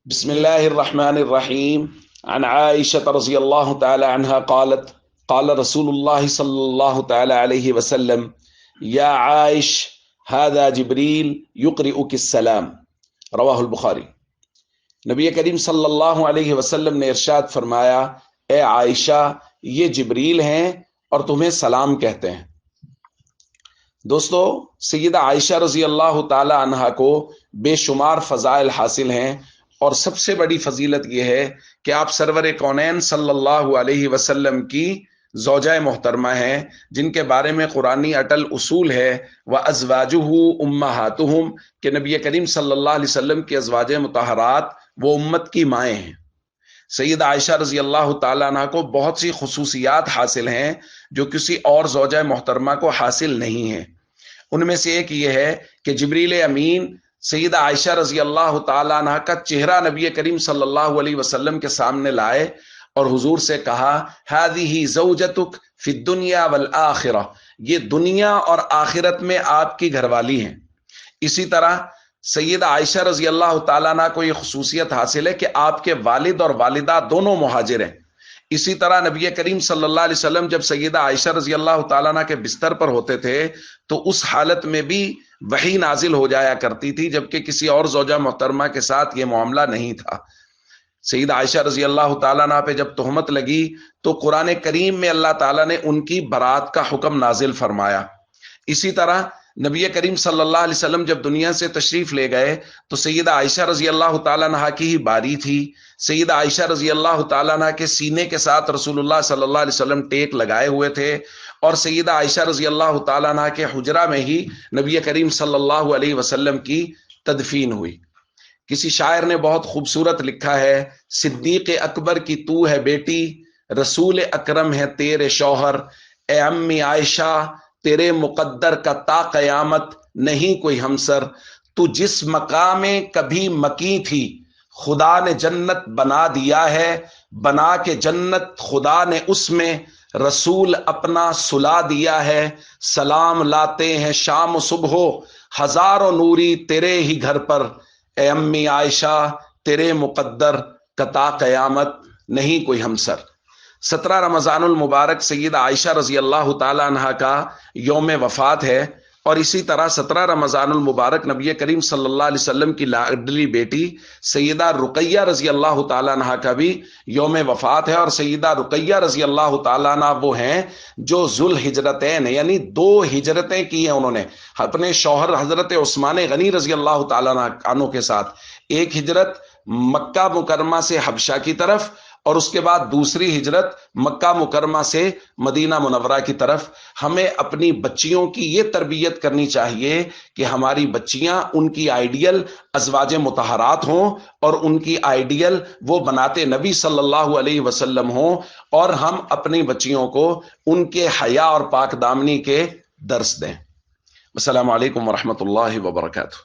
بسم الله الرحمن الرحيم. عن عائشة رضي الله تعالى عنها قالت قال رسول الله صلى الله تعالى عليه وسلم يا عائش هذا جبريل يقرئك السلام رواہ البخاری۔ نبی کریم صلی اللہ علیہ وسلم نے ارشاد فرمایا، اے عائشہ یہ جبریل ہیں اور تمہیں سلام کہتے ہیں۔ دوستو، سیدہ عائشہ رضی اللہ تعالی عنہا کو بے شمار فضائل حاصل ہیں، اور سب سے بڑی فضیلت یہ ہے کہ آپ سرور کونین صلی اللہ علیہ وسلم کی زوجہ محترمہ ہیں، جن کے بارے میں قرآنی اٹل اصول ہے وَأَزْوَاجُهُ أُمَّهَاتُهُمْ کہ نبی کریم صلی اللہ علیہ وسلم کی ازواج مطہرات وہ امت کی مائیں ہیں۔ سیدہ عائشہ رضی اللہ تعالیٰ عنہ کو بہت سی خصوصیات حاصل ہیں جو کسی اور زوجہ محترمہ کو حاصل نہیں ہیں۔ ان میں سے ایک یہ ہے کہ جبریل امین سیدہ عائشہ رضی اللہ تعالیٰ عنہ کا چہرہ نبی کریم صلی اللہ علیہ وسلم کے سامنے لائے اور حضور سے کہا، هذه زوجتک فی الدنیا والآخرہ، یہ دنیا اور آخرت میں آپ کی گھر والی ہیں۔ اسی طرح سیدہ عائشہ رضی اللہ تعالیٰ عنہ کو یہ خصوصیت حاصل ہے کہ آپ کے والد اور والدہ دونوں مہاجر ہیں۔ اسی طرح نبی کریم صلی اللہ علیہ وسلم جب سیدہ عائشہ رضی اللہ تعالیٰ عنہ کے بستر پر ہوتے تھے تو اس حالت میں بھی وحی نازل ہو جایا کرتی تھی، جبکہ کسی اور زوجہ محترمہ کے ساتھ یہ معاملہ نہیں تھا۔ سیدہ عائشہ رضی اللہ تعالیٰ عنہ پہ جب تہمت لگی تو قرآن کریم میں اللہ تعالیٰ نے ان کی برات کا حکم نازل فرمایا۔ اسی طرح نبی کریم صلی اللہ علیہ وسلم جب دنیا سے تشریف لے گئے تو سیدہ عائشہ رضی اللہ تعالیٰ عنہ کی ہی باری تھی۔ سیدہ عائشہ رضی اللہ تعالیٰ عنہ کے سینے کے ساتھ رسول اللہ صلی اللہ علیہ وسلم ٹیک لگائے ہوئے تھے، اور سیدہ عائشہ رضی اللہ تعالیٰ عنہ کے حجرہ میں ہی نبی کریم صلی اللہ علیہ وسلم کی تدفین ہوئی۔ کسی شاعر نے بہت خوبصورت لکھا ہے، صدیق اکبر کی تو ہے بیٹی، رسول اکرم ہے تیرے شوہر، اے امی عائشہ تیرے مقدر کا تا قیامت نہیں کوئی ہمسر، تو جس مقام کبھی مکی تھی خدا نے جنت بنا دیا ہے، بنا کے جنت خدا نے اس میں رسول اپنا سلا دیا ہے، سلام لاتے ہیں شام و صبح ہزاروں نوری تیرے ہی گھر پر، اے امی عائشہ تیرے مقدر کا تا قیامت نہیں کوئی ہمسر۔ 17 رمضان المبارک سیدہ عائشہ رضی اللہ تعالی عنہ کا یوم وفات ہے، اور اسی طرح 17 رمضان المبارک نبی کریم صلی اللہ علیہ وسلم کی لاڈلی بیٹی سیدہ رقیہ رضی اللہ تعالی عنہ کا بھی یوم وفات ہے۔ اور سیدہ رقیہ رضی اللہ تعالی عنہ وہ ہیں جو ذوالہجرتین یعنی 2 ہجرتیں کی ہیں انہوں نے اپنے شوہر حضرت عثمان غنی رضی اللہ تعالی عنہ کے ساتھ۔ ایک ہجرت مکہ مکرمہ سے حبشہ کی طرف، اور اس کے بعد دوسری ہجرت مکہ مکرمہ سے مدینہ منورہ کی طرف۔ ہمیں اپنی بچیوں کی یہ تربیت کرنی چاہیے کہ ہماری بچیاں ان کی آئیڈیل ازواج مطہرات ہوں، اور ان کی آئیڈیل وہ بناتے نبی صلی اللہ علیہ وسلم ہوں، اور ہم اپنی بچیوں کو ان کے حیا اور پاک دامنی کے درس دیں۔ السلام علیکم ورحمۃ اللہ وبرکاتہ۔